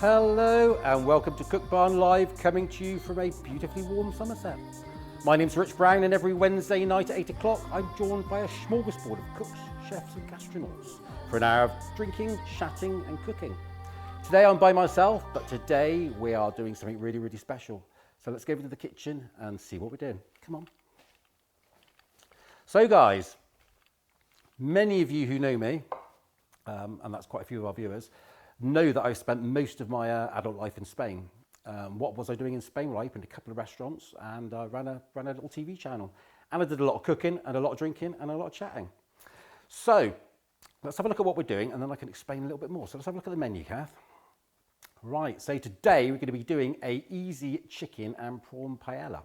Hello and welcome to Cookbarn Live, coming to you from a beautifully warm Somerset. My name's Rich Brown, and every Wednesday night at 8 o'clock I'm joined by a smorgasbord of cooks, chefs and gastronauts for an hour of drinking, chatting and cooking. Today I'm by myself, but today we are doing something really, really special. So let's go over to the kitchen and see what we're doing. Come on. So guys, many of you who know me, and that's quite a few of our viewers, know that I've spent most of my adult life in Spain. What was I doing in Spain? Well, I opened a couple of restaurants and I ran a little TV channel. And I did a lot of cooking and a lot of drinking and a lot of chatting. So let's have a look at what we're doing and then I can explain a little bit more. So let's have a look at the menu, Kath. Right, so today we're going to be doing a easy chicken and prawn paella.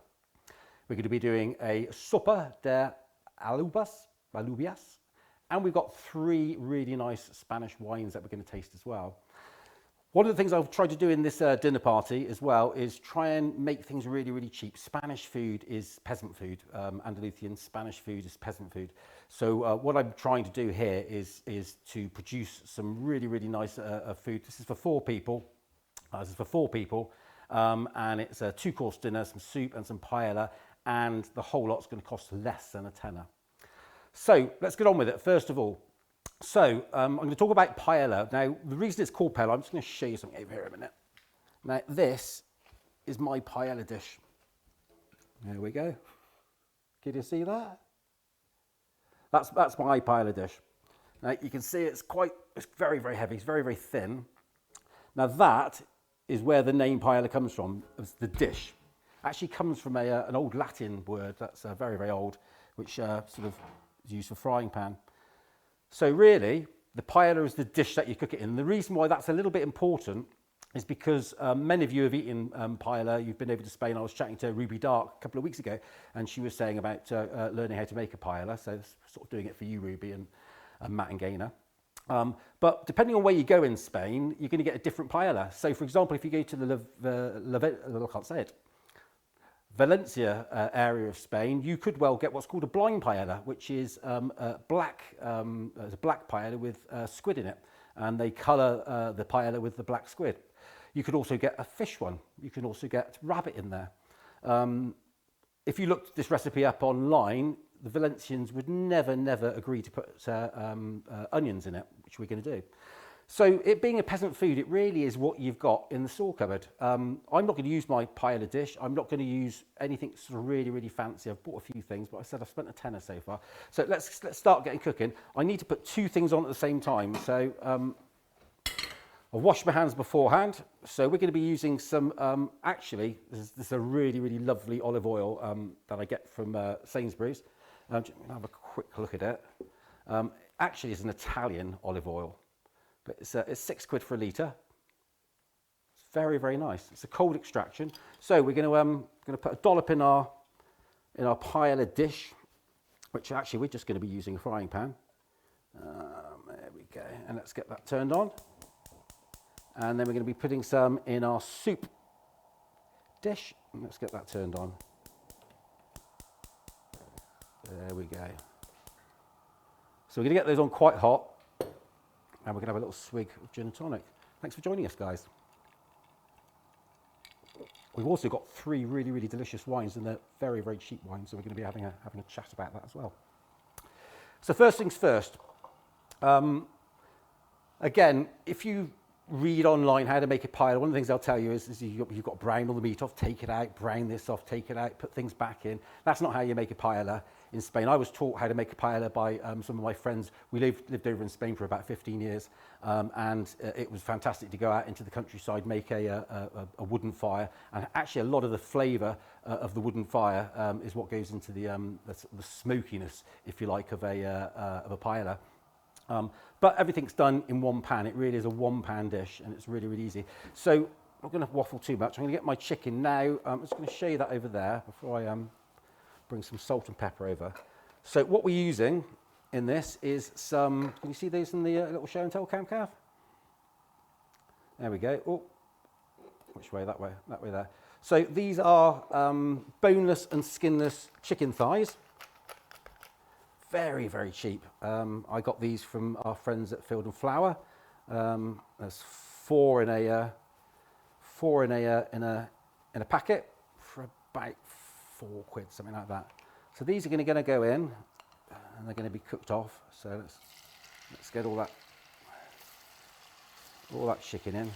We're going to be doing a sopa de alubias, and we've got 3 really nice Spanish wines that we're going to taste as well. One of the things I've tried to do in this dinner party as well is try and make things really, really cheap. Spanish food is peasant food. Andalusian Spanish food is peasant food. So what I'm trying to do here is to produce some really, really nice food. This is for 4 people. And it's a 2-course dinner, some soup and some paella, and the whole lot's going to cost less than a tenner. So let's get on with it. First of all, so I'm going to talk about paella. Now, the reason it's called paella, I'm just going to show you something over here in a minute. Now, this is my paella dish. There we go. Can you see that? That's my paella dish. Now, you can see it's very, very heavy. It's very, very thin. Now, that is where the name paella comes from. It's the dish. Actually comes from an old Latin word that's very, very old, which sort of is used for frying pan. So really, the paella is the dish that you cook it in. The reason why that's a little bit important is because many of you have eaten paella. You've been over to Spain. I was chatting to Ruby Dark a couple of weeks ago, and she was saying about learning how to make a paella. So sort of doing it for you, Ruby, and Matt and Gaynor. But depending on where you go in Spain, you're going to get a different paella. So for example, if you go to I can't say it, Valencia area of Spain, you could well get what's called a blind paella, which is a black paella with squid in it, and they colour the paella with the black squid. You could also get a fish one. You can also get rabbit in there. If you looked this recipe up online, the Valencians would never agree to put onions in it, which we're going to do. So it being a peasant food, it really is what you've got in the store cupboard. I'm not going to use my paella dish. I'm not going to use anything sort of really, really fancy. I've bought a few things, but I said I've spent a tenner so far. So let's start getting cooking. I need to put 2 things on at the same time. So I washed my hands beforehand. So we're going to be using some, actually, this is a really, really lovely olive oil that I get from Sainsbury's. Just have a quick look at it. Actually, it's an Italian olive oil. But it's £6 for a litre. It's very, very nice. It's a cold extraction. So we're going to put a dollop in our paella dish, which actually we're just going to be using a frying pan. There we go. And let's get that turned on. And then we're going to be putting some in our soup dish. And let's get that turned on. There we go. So we're going to get those on quite hot. And we're going to have a little swig of gin and tonic. Thanks for joining us, guys. We've also got 3 really, really delicious wines, and they're very, very cheap wines, so we're going to be having a chat about that as well. So first things first. Again, if you read online how to make a paella, one of the things they'll tell you is you've got to brown all the meat off, take it out, brown this off, take it out, put things back in. That's not how you make a paella in Spain. I was taught how to make a paella by some of my friends. We lived over in Spain for about 15 years, and it was fantastic to go out into the countryside, make a wooden fire, and actually a lot of the flavour of the wooden fire is what goes into the smokiness, if you like, of a paella. But everything's done in one pan. It really is a one-pan dish, and it's really, really easy. So I'm not going to waffle too much. I'm going to get my chicken now. I'm just going to show you that over there before I bring some salt and pepper over. So what we're using in this is some, can you see these in the little show and tell cam, Kath? There we go. Oh, which way? That way there. So these are boneless and skinless chicken thighs. Very, very cheap. I got these from our friends at Field and Flower. There's 4 in a 4 in a packet for about £4, something like that. So these are going to go in, and they're going to be cooked off. So let's get all that chicken in.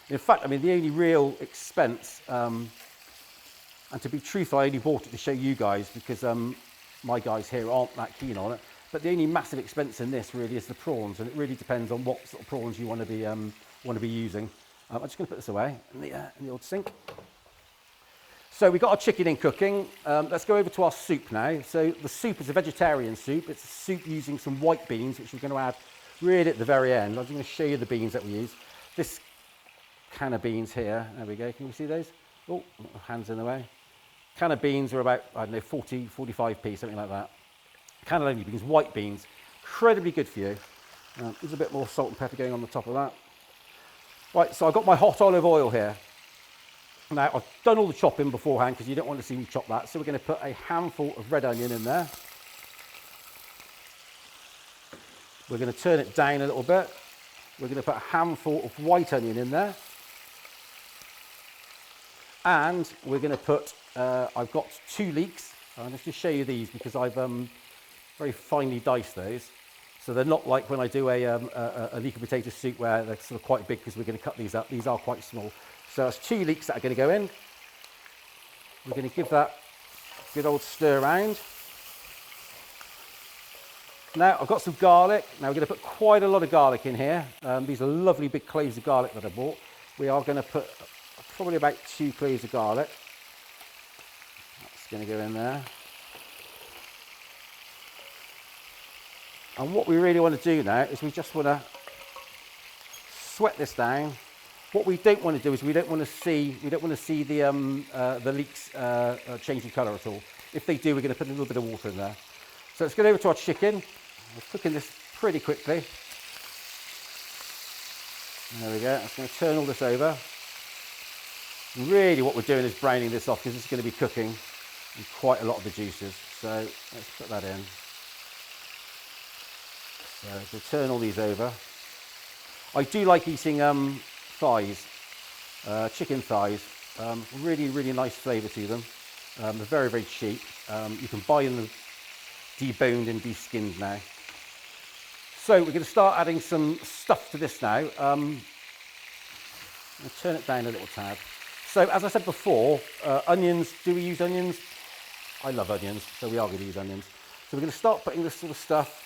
In fact, I mean, the only real expense, and to be truthful, I only bought it to show you guys because my guys here aren't that keen on it. But the only massive expense in this really is the prawns, and it really depends on what sort of prawns you want to be using. I'm just going to put this away in the old sink. So we've got our chicken in cooking. Let's go over to our soup now. So the soup is a vegetarian soup. It's a soup using some white beans, which we're going to add really at the very end. I'm just going to show you the beans that we use. This can of beans here, there we go, can you see those? Oh, hands in the way. Can of beans are about, I don't know, 40, 45p, something like that. Cannellini beans, white beans, incredibly good for you. There's a bit more salt and pepper going on the top of that. Right, so I've got my hot olive oil here. Now, I've done all the chopping beforehand because you don't want to see me chop that. So we're going to put a handful of red onion in there. We're going to turn it down a little bit. We're going to put a handful of white onion in there. And we're going to put, I've got 2 leeks. I'm just going to show you these because I've very finely diced those. So they're not like when I do a leek and potato soup where they're sort of quite big because we're going to cut these up. These are quite small. So that's 2 leeks that are going to go in. We're going to give that a good old stir around. Now I've got some garlic. Now we're going to put quite a lot of garlic in here. These are lovely big cloves of garlic that I bought. We are going to put probably about 2 cloves of garlic. That's going to go in there. And what we really want to do now is we just want to sweat this down. What we don't want to do is we don't want to see the leeks changing colour at all. If they do, we're going to put a little bit of water in there. So let's get over to our chicken. We're cooking this pretty quickly. There we go. I'm just going to turn all this over. And really what we're doing is browning this off because it's going to be cooking in quite a lot of the juices. So let's put that in. So we'll turn all these over. I do like eating thighs, chicken thighs. Really, really nice flavour to them. They're very, very cheap. You can buy them deboned and deskinned now. So we're going to start adding some stuff to this now. I'll turn it down a little tad. So as I said before, onions, do we use onions? I love onions, so we are going to use onions. So we're going to start putting this sort of stuff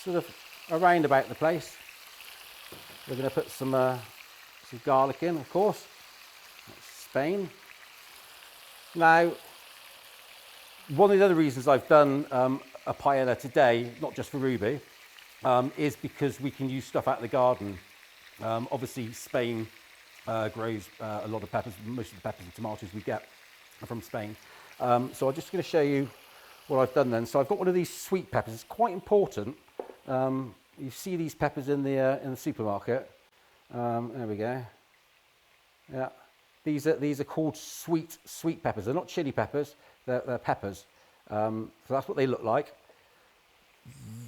sort of around about the place. We're going to put some garlic in, of course. That's Spain. Now, one of the other reasons I've done a paella today, not just for Ruby, is because we can use stuff out of the garden. Obviously, Spain grows a lot of peppers. Most of the peppers and tomatoes we get are from Spain. So I'm just going to show you what I've done then. So I've got one of these sweet peppers. It's quite important. You see these peppers in the supermarket. There we go. Yeah, these are called sweet peppers. They're not chili peppers. They're peppers. So that's what they look like.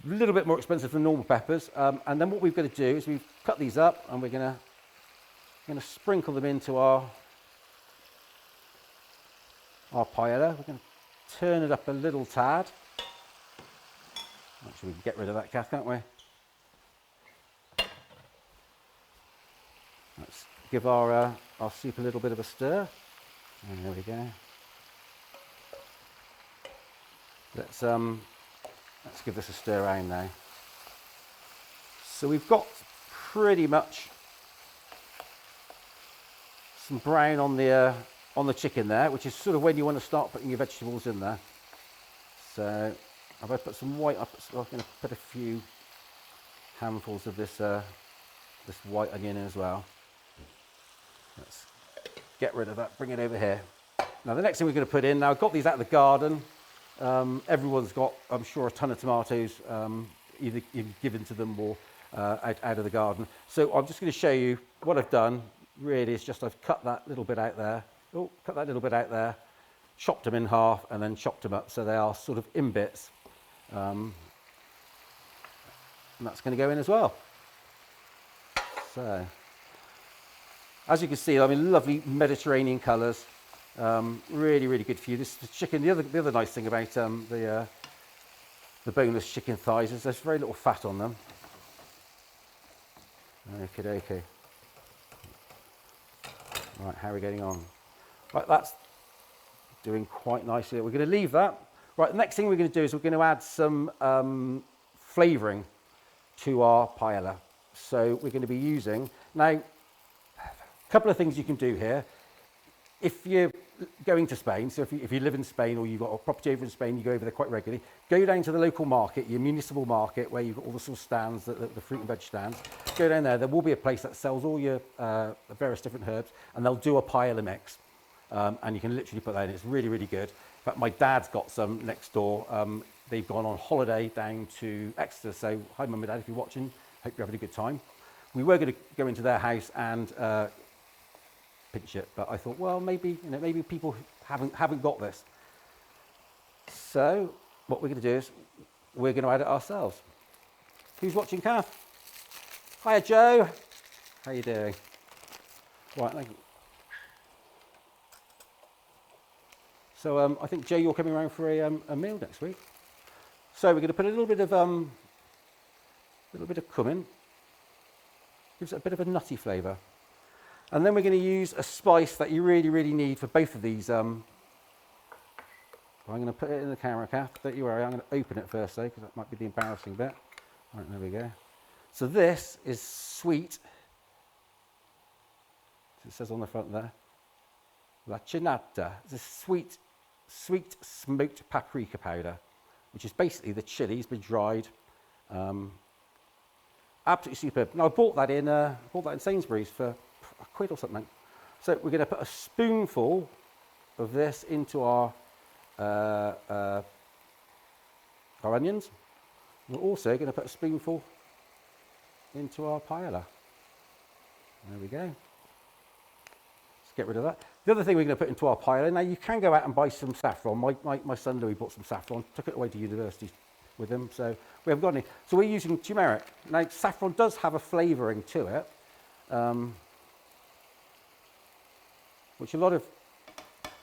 A little bit more expensive than normal peppers. And then what we've got to do is we've cut these up and we're going to sprinkle them into our paella. We're going to turn it up a little tad. Actually, we can get rid of that, Kath, can't we? Let's give our soup a little bit of a stir. And there we go. Let's give this a stir around now. So we've got pretty much some brown on the chicken there, which is sort of when you want to start putting your vegetables in there. So if I put some white, I'm going to put a few handfuls of this white onion in as well. Let's get rid of that, bring it over here. Now the next thing we're going to put in, now I've got these out of the garden. Everyone's got, I'm sure, a ton of tomatoes either given to them or out of the garden. So I'm just going to show you what I've done. Really, is just I've cut that little bit out there. Oh, cut that little bit out there, chopped them in half, and then chopped them up so they are sort of in bits. And that's going to go in as well. So As you can see, I mean, lovely Mediterranean colours. Really, really good for you. This chicken. The other nice thing about the boneless chicken thighs is there's very little fat on them. Okay. Right, how are we getting on? Right, that's doing quite nicely. We're going to leave that. Right, the next thing we're going to do is we're going to add some flavouring to our paella. So we're going to be using, now, a couple of things you can do here. If you're going to Spain, so if you live in Spain or you've got a property over in Spain, you go over there quite regularly, go down to the local market, your municipal market, where you've got all the sort of stands, the fruit and veg stands. Go down there, there will be a place that sells all your various different herbs, and they'll do a paella mix. And you can literally put that in. It's really, really good. In fact, my dad's got some next door. They've gone on holiday down to Exeter. So, hi, Mum and Dad, if you're watching. Hope you're having a good time. We were going to go into their house and pinch it, but I thought, well, maybe maybe people haven't got this. So, what we're going to do is we're going to add it ourselves. Who's watching, Kath? Hiya, Joe. How you doing? Right, thank you. So I think, Joe, you're coming around for a meal next week. So we're going to put a little bit of cumin. Gives it a bit of a nutty flavour. And then we're going to use a spice that you really, really need for both of these. I'm going to put it in the camera, Kath. Don't you worry, I'm going to open it first, though, because that might be the embarrassing bit. Right, there we go. So this is sweet. It says on the front there. La chinata. It's a sweet smoked paprika powder, which is basically the chilli. It's been dried. Absolutely superb. Now I bought that in Sainsbury's for £1 or something. So we're going to put a spoonful of this into our onions. We're also going to put a spoonful into our paella. There we go. Let's get rid of that. The other thing we're going to put into our paella, now you can go out and buy some saffron. My son Louis bought some saffron, took it away to university with him, so we haven't got any. So we're using turmeric. Now saffron does have a flavouring to it, which a lot of,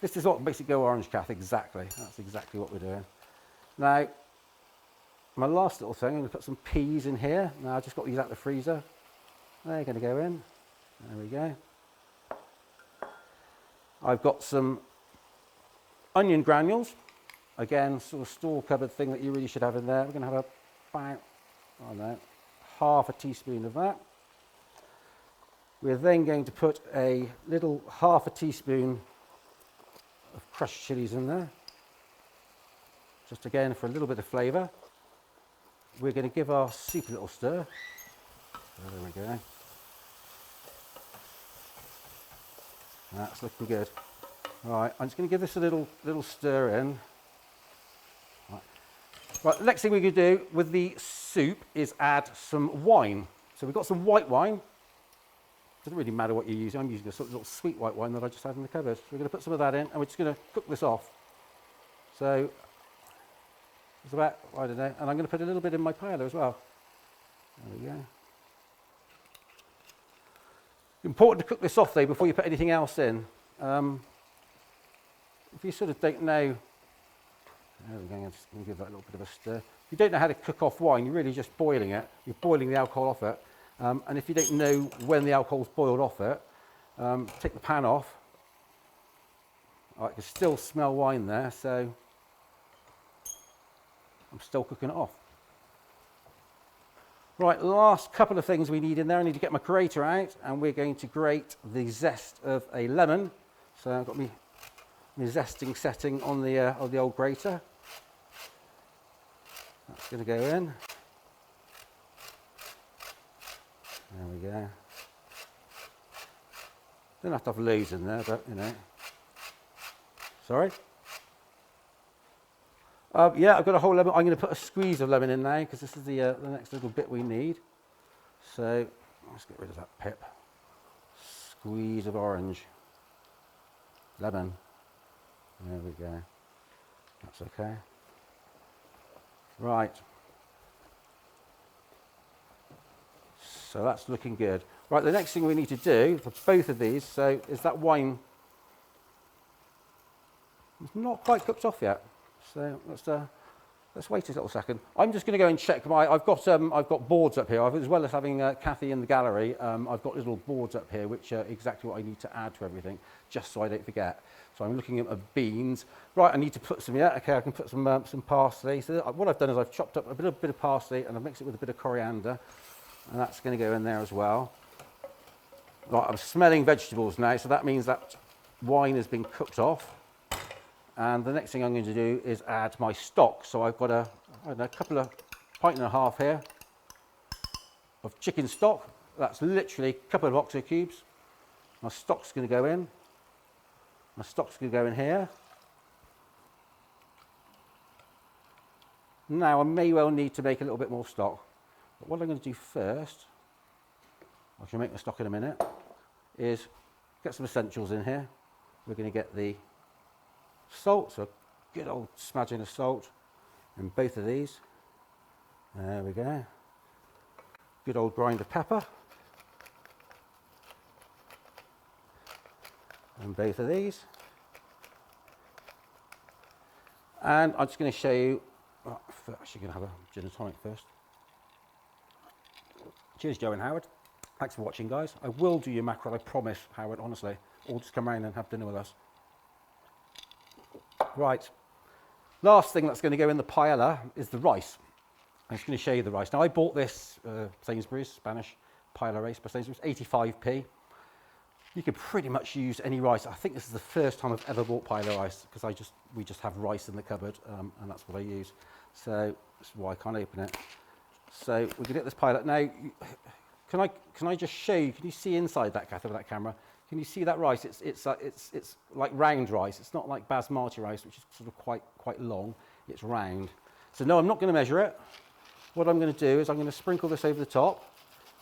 this is what makes it go orange, Kath, exactly. That's exactly what we're doing. Now, my last little thing, I'm going to put some peas in here. Now I've just got these out of the freezer. They're going to go in. There we go. I've got some onion granules. Again, sort of store cupboard thing that you really should have in there. We're going to have about, I don't know, half a teaspoon of that. We're then going to put a little half a teaspoon of crushed chilies in there. Just again for a little bit of flavour. We're going to give our soup a little stir. There we go. That's looking good. Right, I'm just going to give this a little stir in. Right, the next thing we're going to do with the soup is add some wine. So we've got some white wine. Doesn't really matter what you're using. I'm using a sort of little sweet white wine that I just had in the cupboard. So we're going to put some of that in, and we're just going to cook this off. So it's about, I don't know, and I'm going to put a little bit in my paella as well. There we go. Important to cook this off though before you put anything else in. If you sort of don't know, there we go, I'm just going to give that a little bit of a stir. If you don't know how to cook off wine, you're really just boiling it. You're boiling the alcohol off it. And if you don't know when the alcohol's boiled off it, take the pan off. I can still smell wine there, so I'm still cooking it off. Right, last couple of things we need in there. I need to get my grater out, and we're going to grate the zest of a lemon. So I've got my zesting setting on the old grater. That's going to go in. There we go. Don't have to have loads in there, but you know. Sorry. Yeah, I've got a whole lemon. I'm going to put a squeeze of lemon in now because this is the next little bit we need. So let's get rid of that pip. Squeeze of orange. Lemon. There we go. That's okay. Right. So that's looking good. Right, the next thing we need to do for both of these, so is that wine. It's not quite cooked off yet. So let's wait a little second. I'm just going to go and check I've got boards up here. As well as having Kathy in the gallery, I've got little boards up here which are exactly what I need to add to everything, just so I don't forget. So I'm looking at my beans. Right, I need to put some, okay, I can put some parsley. So what I've done is I've chopped up a bit of parsley and I've mixed it with a bit of coriander. And that's going to go in there as well. Right, I'm smelling vegetables now, so that means that wine has been cooked off. And the next thing I'm going to do is add my stock. So I've got a couple of pint and a half here of chicken stock. That's literally a couple of oxo cubes. My stock's going to go in. My stock's going to go in here. Now I may well need to make a little bit more stock. But what I'm going to do first, I shall make the stock in a minute, is get some essentials in here. We're going to get the salt, so a good old smudging of salt in both of these. There we go. Good old grind of pepper in both of these. And I'm just going to show you, I'm actually going to have a gin and tonic first. Cheers, Joe and Howard. Thanks for watching, guys. I will do your mackerel, I promise, Howard, honestly. Or just come around and have dinner with us. Right. Last thing that's going to go in the paella is the rice. I'm just going to show you the rice. Now, I bought this Sainsbury's, Spanish paella rice by Sainsbury's, 85p. You could pretty much use any rice. I think this is the first time I've ever bought paella rice because we just have rice in the cupboard and that's what I use. So that's why I can't open it. So we're going to get this paella. Now, can I just show you, can you see inside that, Kath, of that camera? Can you see that rice? It's like round rice. It's not like basmati rice, which is sort of quite long. It's round. So no, I'm not going to measure it. What I'm going to do is I'm going to sprinkle this over the top.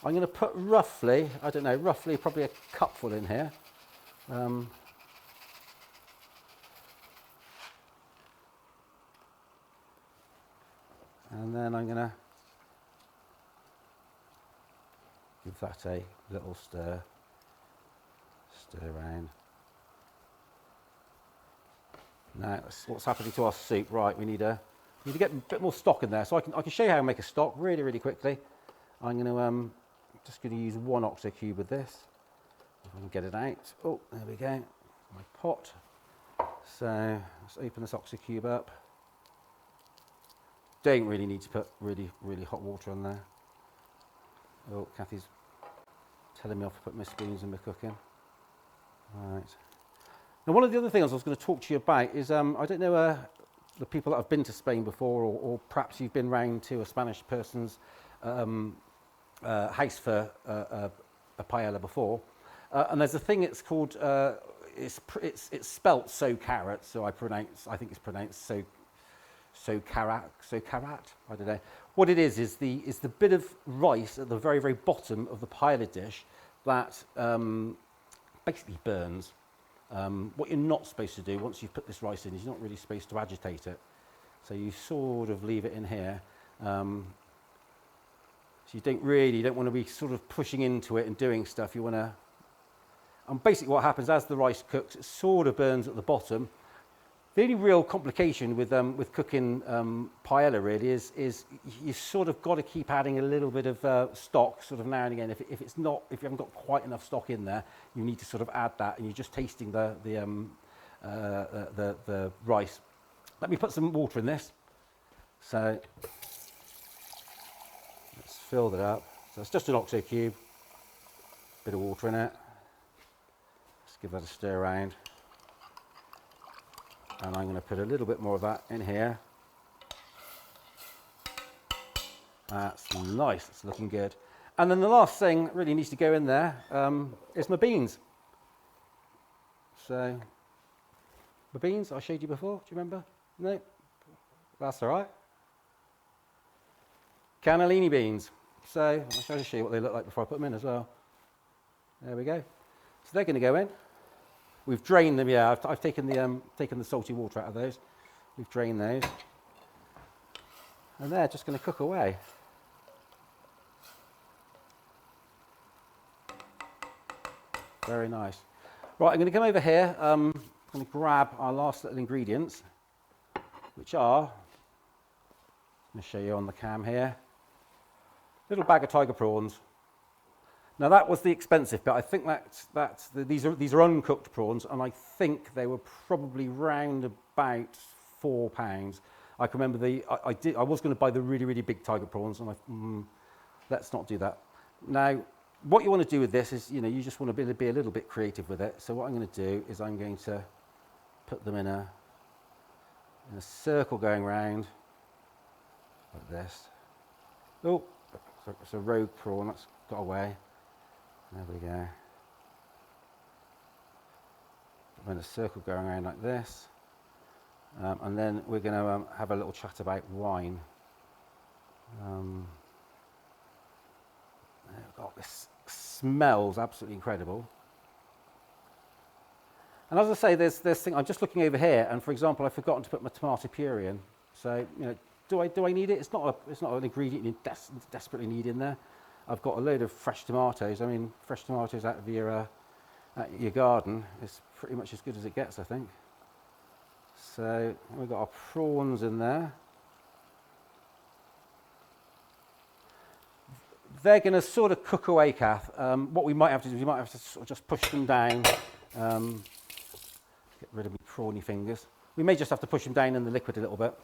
I'm going to put roughly, I don't know, roughly probably a cupful in here. And then I'm going to give that a little stir around. Now, that's what's happening to our soup. Right, we need to get a bit more stock in there. So I can show you how to make a stock really quickly. I'm going to just going to use 1 oxo cube with this. If I can get it out. Oh, there we go. My pot. So let's open this oxo cube up. Don't really need to put really hot water on there. Oh, Kathy's telling me off to put my spoons in my cooking. Right. Now, one of the other things I was going to talk to you about is, I don't know the people that have been to Spain before, or perhaps you've been round to a Spanish person's house for a paella before. And there's a thing, it's called, it's spelt so carrot, so I think it's pronounced so carrot, I don't know. What it is the bit of rice at the very bottom of the paella dish that basically burns. What you're not supposed to do once you've put this rice in is you're not really supposed to agitate it. So you sort of leave it in here. So you don't want to be sort of pushing into it and doing stuff. You want to, and basically what happens as the rice cooks, it sort of burns at the bottom. The only real complication with cooking paella really is you sort of got to keep adding a little bit of stock sort of now and again. If you haven't got quite enough stock in there, you need to sort of add that, and you're just tasting the rice. Let me put some water in this. So let's fill that up. So it's just an oxo cube, bit of water in it. Let's give that a stir around. And I'm going to put a little bit more of that in here. That's nice, it's looking good. And then the last thing that really needs to go in there is my beans. So, my beans, I showed you before, do you remember? No? That's all right. Cannellini beans. So, I'll try to show you what they look like before I put them in as well. There we go. So they're going to go in. We've drained them, yeah. I've taken the salty water out of those. We've drained those, and they're just going to cook away. Very nice. Right, I'm going to come over here. I'm going to grab our last little ingredients, which are, I'm going to show you on the cam here, little bag of tiger prawns. Now that was the expensive bit. I think these are uncooked prawns, and I think they were probably round about £4. I can remember I was going to buy the really, really big tiger prawns, and let's not do that. Now, what you want to do with this is, you just want to be a little bit creative with it. So what I'm going to do is I'm going to put them in a circle going round like this. Oh, it's a rogue prawn that's got away. There we go. Put them in a circle going around like this. And then we're going to have a little chat about wine. God, this smells absolutely incredible. And as I say, there's thing. I'm just looking over here, and for example, I've forgotten to put my tomato puree in. So, do I need it? It's not an ingredient you desperately need in there. I've got a load of fresh tomatoes. I mean, fresh tomatoes out of your garden is pretty much as good as it gets, I think. So we've got our prawns in there. They're going to sort of cook away, Kath. What we might have to do is we might have to sort of just push them down. Get rid of my prawny fingers. We may just have to push them down in the liquid a little bit.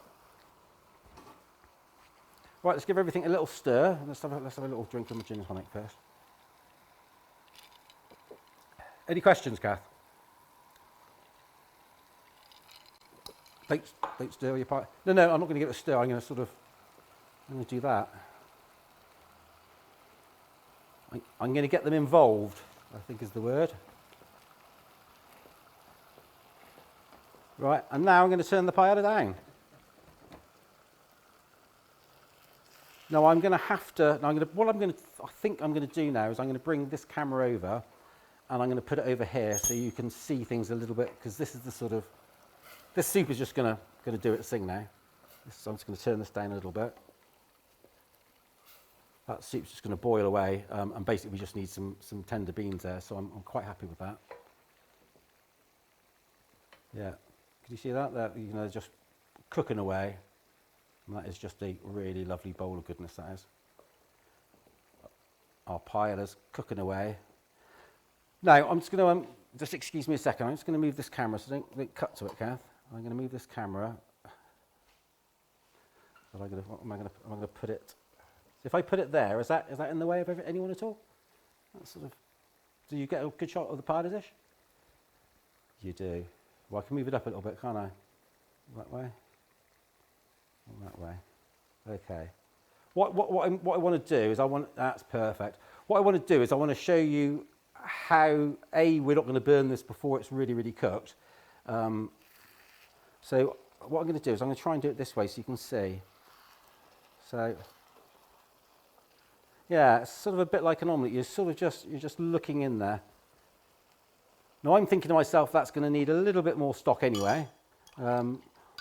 Right, let's give everything a little stir. Let's have a little drink of my gin and tonic first. Any questions, Kath? Don't stir your pie. No, I'm not going to give it a stir. I'm going to do that. I'm going to get them involved, I think is the word. Right, and now I'm going to turn the paella down. Now I'm going to have to, I think I'm going to do now is I'm going to bring this camera over and I'm going to put it over here so you can see things a little bit, because this is this soup is just going to do its thing now. So I'm just going to turn this down a little bit. That soup's just going to boil away, and basically we just need some tender beans there, so I'm quite happy with that. Yeah, can you see that? They're just cooking away, and that is just a really lovely bowl of goodness, that is. Our paella's cooking away. Now, I'm just going to, just excuse me a second, I'm just going to move this camera, so don't cut to it, Kath. I'm going to move this camera. But am I going to put it? If I put it there, is that in the way of anyone at all? That's sort of, do you get a good shot of the paella dish? You do. Well, I can move it up a little bit, can't I? That way? That way. Okay. What I want to do is that's perfect. What I want to do is I want to show you how, we're not going to burn this before it's really, really cooked. So what I'm going to do is I'm going to try and do it this way so you can see. So, yeah, it's sort of a bit like an omelette. You're just looking in there. Now I'm thinking to myself that's going to need a little bit more stock anyway.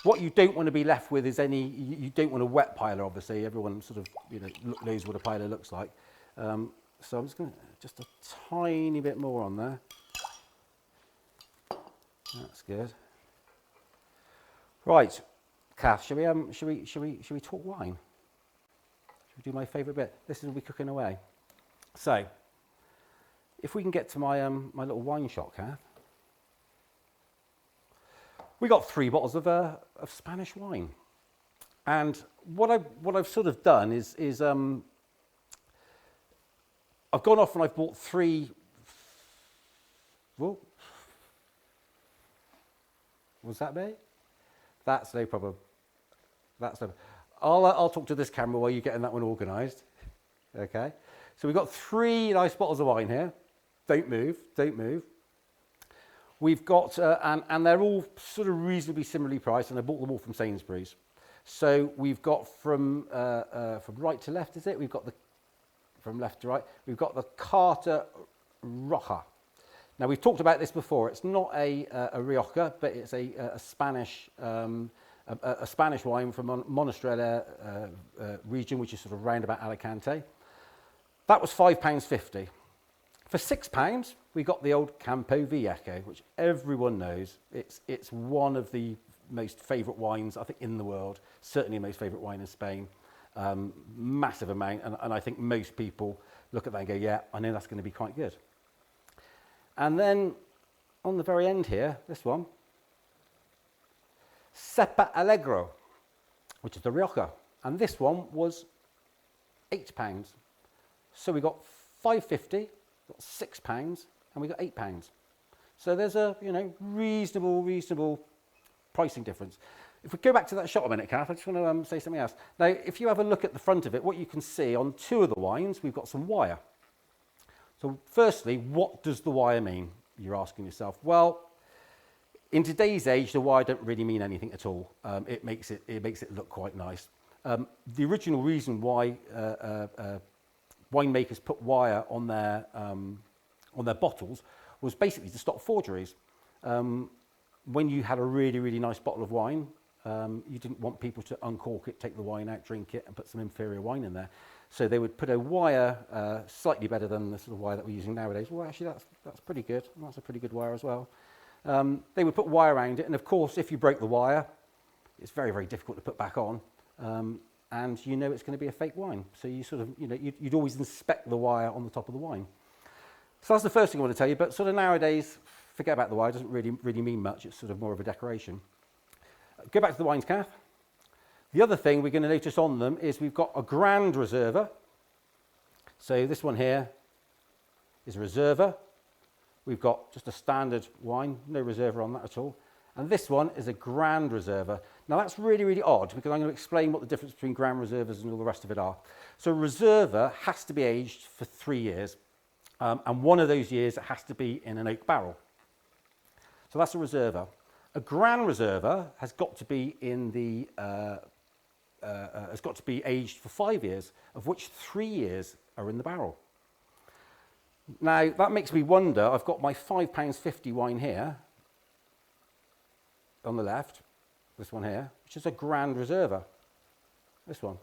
What you don't want to be left with is you don't want a wet paella, obviously. Everyone sort of knows what a paella looks like. So I'm just going to just a tiny bit more on there. That's good. Right, Kath, shall we talk wine? Shall we do my favourite bit? This will be cooking away. So, if we can get to my my little wine shot, Kath. We got 3 bottles of Spanish wine, and what I've sort of done is I've gone off and I've bought 3. Whoa. Was that me? That's no problem. I'll talk to this camera while you're getting that one organised. Okay. So we've got 3 nice bottles of wine here. Don't move. We've got, and they're all sort of reasonably similarly priced, and I bought them all from Sainsbury's. So we've got from right to left, is it? We've got from left to right, we've got the Carta Roja. Now we've talked about this before. It's not a Rioja, but it's a Spanish wine from Monastrella region, which is sort of round about Alicante. That was £5.50. For £6, we got the old Campo Viejo, which everyone knows. It's one of the most favourite wines, I think, in the world. Certainly most favourite wine in Spain. Massive amount, and I think most people look at that and go, yeah, I know that's going to be quite good. And then on the very end here, this one, Cepa Alegro, which is the Rioja. And this one was £8. So we got £5.50, got £6, and we got £8. So there's a, you know, reasonable pricing difference. If we go back to that shot a minute, Kath, I just want to say something else. Now, if you have a look at the front of it, what you can see on two of the wines, we've got some wire. So firstly, what does the wire mean? You're asking yourself. Well, in today's age, the wire don't really mean anything at all. It makes it look quite nice. The original reason why winemakers put wire on their bottles was basically to stop forgeries. When you had a really nice bottle of wine, you didn't want people to uncork it, take the wine out, drink it, and put some inferior wine in there. So they would put a wire, slightly better than the sort of wire that we're using nowadays. Well, actually, that's pretty good. That's a pretty good wire as well. They would put wire around it, and of course, if you break the wire, it's very difficult to put back on, and you know it's going to be a fake wine. So you sort of, you know, you'd always inspect the wire on the top of the wine. So that's the first thing I want to tell you. But sort of nowadays, forget about the wire. It doesn't really mean much. It's sort of more of a decoration. Go back to the wines, Kath. The other thing we're going to notice on them is we've got a Grand Reserva. So this one here is a Reserva. We've got just a standard wine, no Reserva on that at all. And this one is a Grand Reserva. Now that's really odd because I'm going to explain what the difference between Grand Reservas and all the rest of it are. So Reserva has to be aged for 3 years. And one of those years it has to be in an oak barrel. So that's a Reserva. A Grand Reserva has got to be in the has got to be aged for 5 years, of which 3 years are in the barrel. Now that makes me wonder. I've got my £5.50 wine here on the left, this one here, which is a Grand Reserva. This one,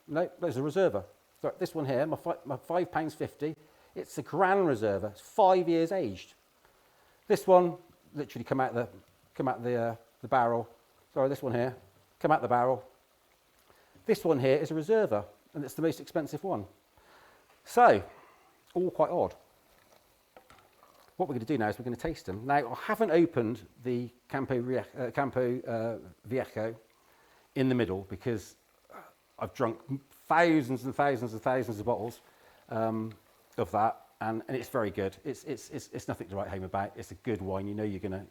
no, there's a Reserva. So this one here, my £5.50. It's a Grand Reserva. It's 5 years aged. This one literally come out the barrel. Sorry, this one here, come out the barrel. This one here is a Reserva, and it's the most expensive one. So, all quite odd. What we're going to do now is we're going to taste them. Now, I haven't opened the Campo Viejo in the middle because I've drunk thousands and thousands and thousands of bottles of that, and it's very good. It's nothing to write home about. It's a good wine. You know you're gonna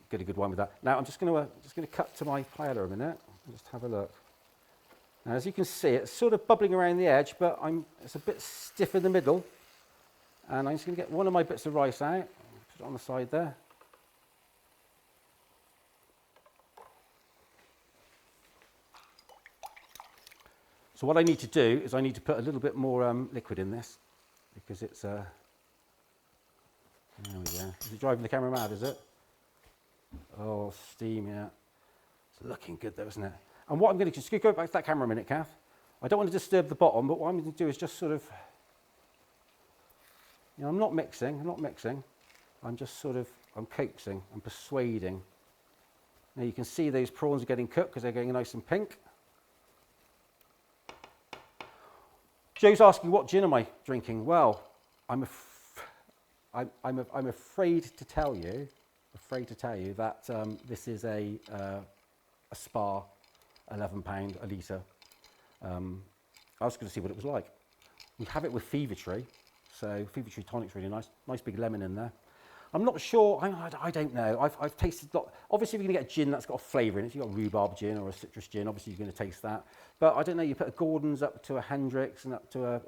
get a good wine with that. Now I'm just gonna cut to my paella a minute and just have a look. Now as you can see, it's sort of bubbling around the edge, but it's a bit stiff in the middle. And I'm just going to get one of my bits of rice out, put it on the side there. So what I need to do is I need to put a little bit more liquid in this because it's, there we go. Is it driving the camera mad, is it? Oh, steam, yeah. It's looking good though, isn't it? And what I'm going to just go back to that camera a minute, Kath. I don't want to disturb the bottom, but what I'm going to do is just sort of, you know, I'm not mixing. I'm just sort of, I'm coaxing, I'm persuading. Now you can see those prawns are getting cooked because they're getting nice and pink. Joe's asking, what gin am I drinking? Well, I'm afraid to tell you that this is a Spa, £11 a litre. I was going to see what it was like. We have it with Fever Tree. So Fever Tree tonic's really nice big lemon in there. I'm not sure, I don't know. I've tasted a lot. Obviously, if you're going to get a gin that's got a flavour in it, if you've got a rhubarb gin or a citrus gin, obviously you're going to taste that. But I don't know, you put a Gordon's up to a Hendricks and up to a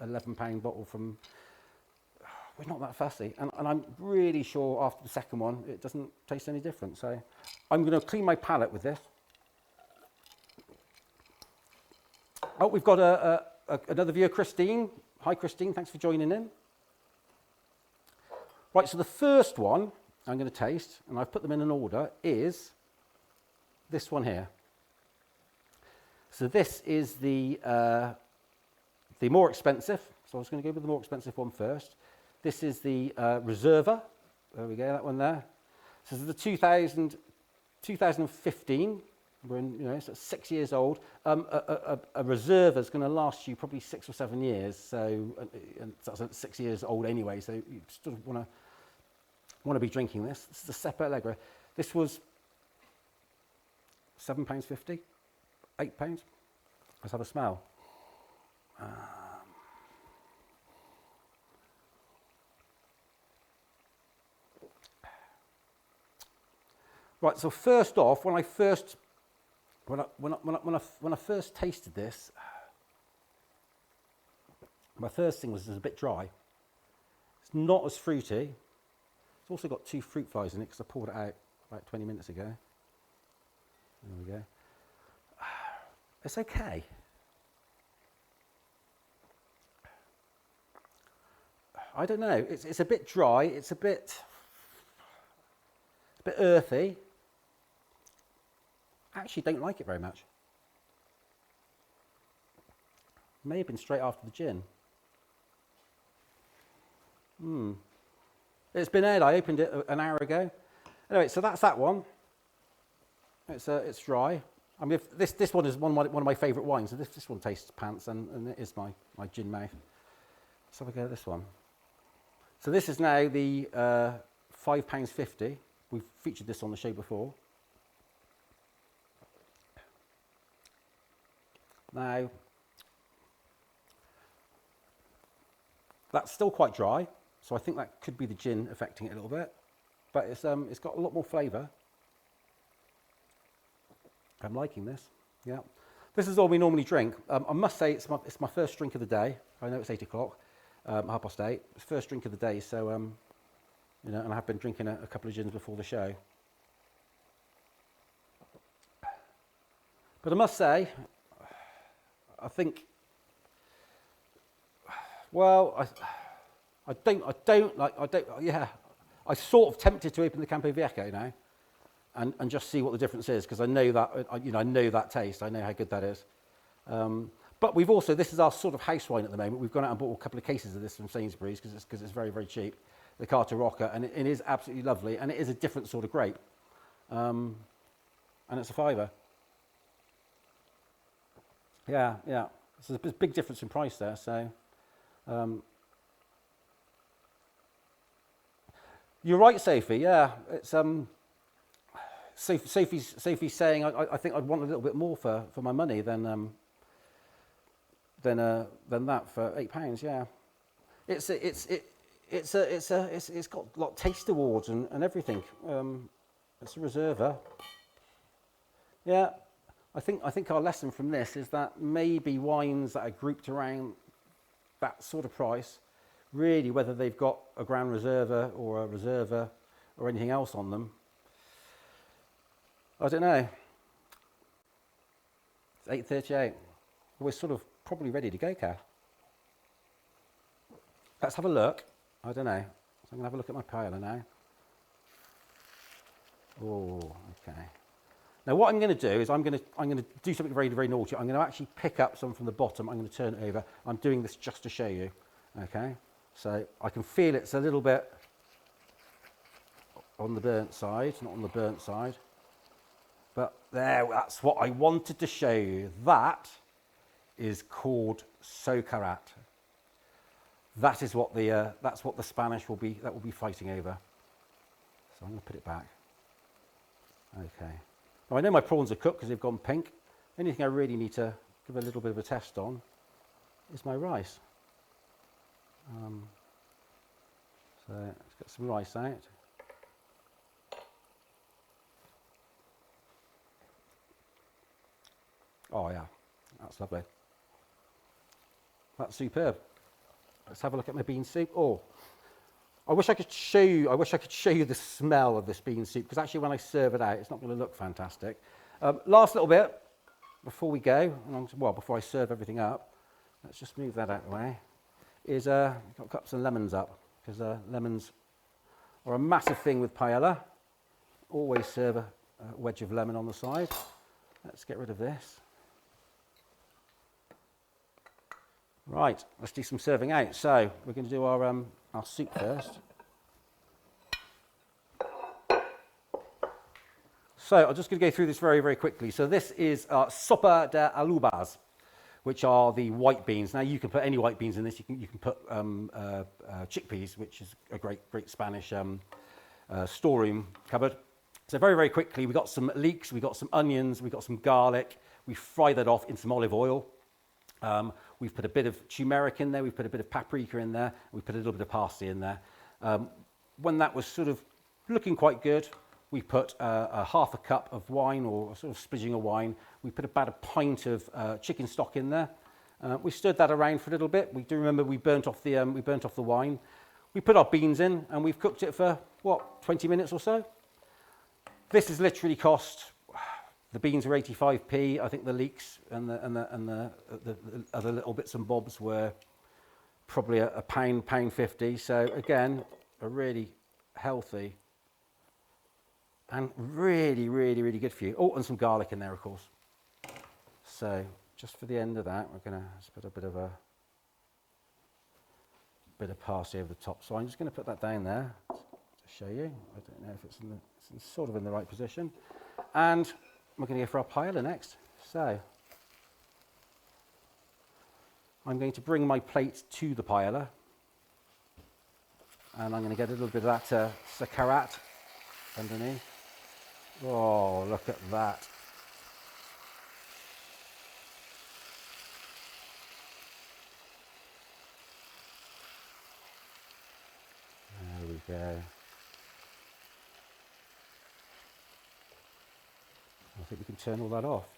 £11 bottle from, we're not that fussy. And I'm really sure after the second one, it doesn't taste any different. So I'm going to clean my palate with this. Oh, we've got another viewer, Christine. Hi Christine, thanks for joining in. Right, so the first one I'm going to taste, and I've put them in an order, is this one here. So this is the more expensive, So I was going to go with the more expensive one first. This is the Reserva. There we go, that one there. So this is the 2015. We're in, so it's 6 years old. A Reserva is going to last you probably 6 or 7 years. So and that's 6 years old anyway. So you still want to be drinking this. This is the Cepa Allegra. This was £7.50, £8. Let's have a smell. Right. So first off, when I first tasted this, my first thing was it was a bit dry. It's not as fruity. It's also got 2 fruit flies in it because I poured it out about 20 minutes ago. There we go. It's okay. I don't know. It's a bit dry. It's a bit earthy. I actually don't like it very much. May have been straight after the gin. It's been aired. I opened it an hour ago. Anyway, so that's that one. It's dry. I mean, this one is one of my favourite wines. So this one tastes pants, and it is my gin mouth. Let's have a go at this one. So this is now the £5.50. We've featured this on the show before. Now, that's still quite dry, so I think that could be the gin affecting it a little bit. But it's got a lot more flavour. I'm liking this. Yeah, this is all we normally drink. I must say it's my first drink of the day. I know it's 8 o'clock, 8:30. It's first drink of the day, so and I have been drinking a couple of gins before the show. But I must say, I think, well, I sort of tempted to open the Campo Viejo now and just see what the difference is, because I know that, I know that taste. I know how good that is. But we've also, this is our sort of house wine at the moment. We've gone out and bought a couple of cases of this from Sainsbury's because it's very, very cheap. The Carta Rocca, and it is absolutely lovely, and it is a different sort of grape. And it's a £5. Yeah. So there's a big difference in price there. So you're right, Sophie. Yeah, it's Sophie's saying I think I'd want a little bit more for my money than that for £8. Yeah, it's got a lot of taste awards and everything. It's a Reserva. Yeah. I think our lesson from this is that maybe wines that are grouped around that sort of price, really, whether they've got a Grand Reserva or a Reserva or anything else on them, I don't know. It's 8:38. We're sort of probably ready to go, Kath. Let's have a look. I don't know. So I'm going to have a look at my paella now. Oh, okay. Now what I'm going to do is I'm going to do something very, very naughty. I'm going to actually pick up some from the bottom. I'm going to turn it over. I'm doing this just to show you. Okay. So I can feel it's a little bit on the burnt side, not on the burnt side. But there, that's what I wanted to show you. That is called Socarat. That is what that's what the Spanish will be fighting over. So I'm going to put it back. Okay. Now I know my prawns are cooked because they've gone pink. Anything I really need to give a little bit of a test on is my rice. So let's get some rice out. Oh yeah, that's lovely. That's superb. Let's have a look at my bean soup. Oh, I wish I could show you the smell of this bean soup, because actually when I serve it out, it's not going to look fantastic. Last little bit before we go, before I serve everything up, let's just move that out of the way, is cut some lemons up, because lemons are a massive thing with paella. Always serve a wedge of lemon on the side. Let's get rid of this. Right, let's do some serving out. So we're going to do our soup first. So I'm just going to go through this very, very quickly. So this is sopa de alubas, which are the white beans. Now you can put any white beans in this. You can put chickpeas, which is a great Spanish storeroom cupboard. So very, very quickly, we got some leeks, we got some onions, we got some garlic. We fry that off in some olive oil. We've put a bit of turmeric in there. We've put a bit of paprika in there. We put a little bit of parsley in there. When that was sort of looking quite good, we put a half a cup of wine, or sort of splitting of wine. We put about a pint of chicken stock in there. We stirred that around for a little bit. We do remember we burnt off the wine. We put our beans in, and we've cooked it for what, 20 minutes or so. This has literally cost. The beans were 85p. I think the leeks and the other little bits and bobs were probably a pound, £1.50. So again, a really healthy and really, really, really good for you. Oh, and some garlic in there, of course. So just for the end of that, we're going to put a bit of parsley over the top. So I'm just going to put that down there to show you. I don't know if it's sort of in the right position. And we're going to go for our paella next. So I'm going to bring my plate to the paella, and I'm going to get a little bit of that sacarat underneath. Oh, look at that. There we go. I think we can turn all that off.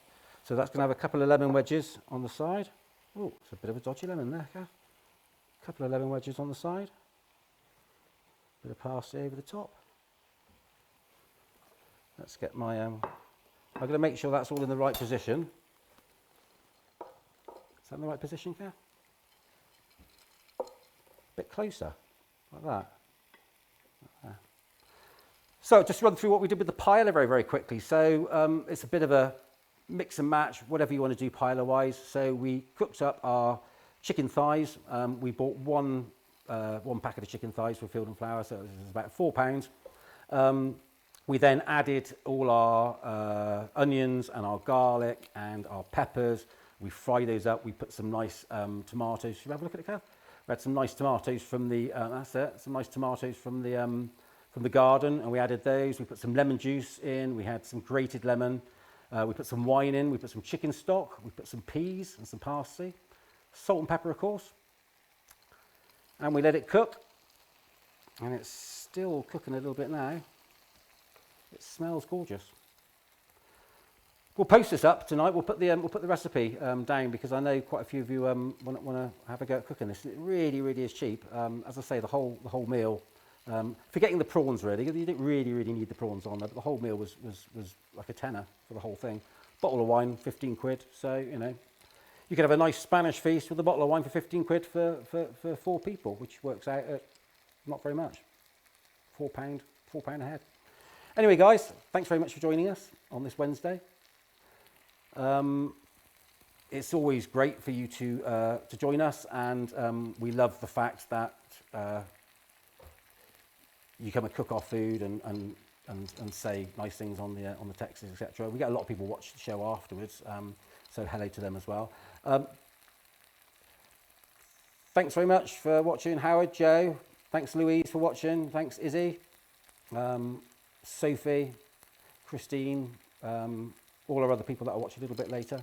So that's going to have a couple of lemon wedges on the side. Oh, it's a bit of a dodgy lemon there, Kath. A couple of lemon wedges on the side. Bit of parsley over the top. Let's get my, I'm going to make sure that's all in the right position. Is that in the right position, Kath? A bit closer, like that. So just run through what we did with the paella very, very quickly. So it's a bit of a mix and match, whatever you want to do paella-wise. So we cooked up our chicken thighs. We bought one packet of chicken thighs for Field and Flour, so it was about £4. We then added all our onions and our garlic and our peppers. We fry those up. We put some nice tomatoes. Should we have a look at it, Kath? We had some nice tomatoes from the, that's it, some nice tomatoes from the garden, and we added those. We put some lemon juice in. We had some grated lemon. We put some wine in. We put some chicken stock. We put some peas and some parsley. Salt and pepper, of course. And we let it cook. And it's still cooking a little bit now. It smells gorgeous. We'll post this up tonight. We'll put the recipe down, because I know quite a few of you want to have a go at cooking this. It really, really is cheap. As I say, the whole meal. Forgetting the prawns, really. You didn't really need the prawns on there, but the whole meal was like a tenner for the whole thing. Bottle of wine, 15 quid. So, you know, you could have a nice Spanish feast with a bottle of wine for 15 quid for 4 people, which works out at not very much. £4 a head. Anyway, guys, thanks very much for joining us on this Wednesday. It's always great for you to join us, and we love the fact that you come and cook our food and say nice things on the texts, etc. We get a lot of people watch the show afterwards, so hello to them as well. Thanks very much for watching, Howard, Joe. Thanks, Louise, for watching. Thanks, Izzy, Sophie, Christine, all our other people that will watch a little bit later,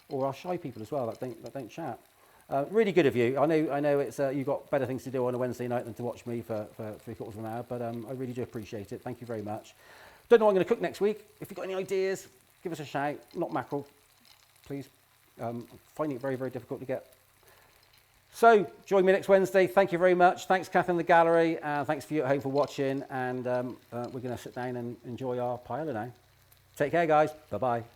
or our shy people as well that don't chat. Really good of you. I know it's you've got better things to do on a Wednesday night than to watch me for 3/4 of an hour, but I really do appreciate it. Thank you very much. Don't know what I'm going to cook next week. If you've got any ideas, give us a shout. Not mackerel, please. I'm finding it very, very difficult to get. So join me next Wednesday. Thank you very much. Thanks, Kath, in the gallery. Thanks for you at home for watching. And we're going to sit down and enjoy our paella now. Take care, guys. Bye-bye.